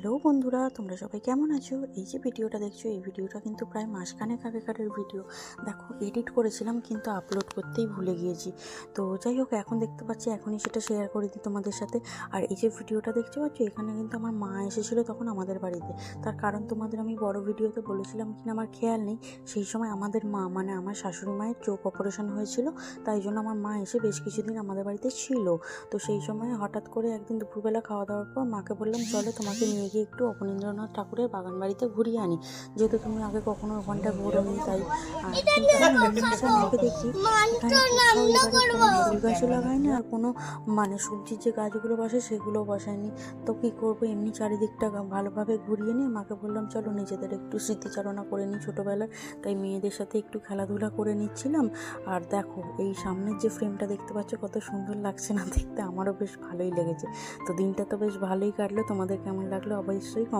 Hello বন্ধুরা, তোমরা সবাই কেমন আছো? এই যে ভিডিওটা দেখছো, এই ভিডিওটা কিন্তু প্রায় মাসখানেক আগেকারের ভিডিও। দেখো, এডিট করেছিলাম কিন্তু আপলোড করতেই ভুলে গিয়েছি। তো যাই হোক, এখন দেখতে পাচ্ছি, এখনই সেটা শেয়ার করে দিই তোমাদের সাথে। আর এই যে ভিডিওটা দেখতে পাচ্ছ, এখানে কিন্তু আমার মা এসেছিলো তখন আমাদের বাড়িতে। তার কারণ তোমাদের আমি বড় ভিডিওতে বলেছিলাম কিনা আমার খেয়াল নেই। সেই সময় আমাদের মা, মানে আমার শাশুড়ি মায়ের চোখ অপারেশন হয়েছিল, তাই জন্য আমার মা এসে বেশ কিছুদিন আমাদের বাড়িতে ছিল। তো সেই সময় হঠাৎ করে একদিন দুপুরবেলা খাওয়া দাওয়ার পর মাকে বললাম, চলো তোমাকে নিয়ে গিয়ে একটু অবনীন্দ্রনাথ ঠাকুরের বাগান বাড়িতে ঘুরিয়ে আনি, যেহেতু তুমি আগে কখনো ওখানটা ঘোরোনি। তাই কিন্তু আমি এমনি এসে মাকে দেখি এখানে কোথাও এবারে কোনো ফুল গাছও লাগায়নি, আর কোনো মানে সবজির যে গাছগুলো বসে সেগুলোও বসায়নি। তো কী করবো, এমনি চারিদিকটা ভালোভাবে ঘুরিয়ে নিয়ে মাকে বললাম, চলো নিজেদের একটু স্মৃতিচারণা করে নিই ছোটোবেলার। তাই মেয়েদের সাথে একটু খেলাধুলা করে নিচ্ছিলাম। আর দেখো, এই সামনের যে ফ্রেমটা দেখতে পাচ্ছ কত সুন্দর লাগছে না দেখতে? আমারও বেশ ভালোই লেগেছে। তো দিনটা তো বেশ ভালোই কাটলো। তোমাদের কেমন লাগলো অবশ্যই কমেন্ট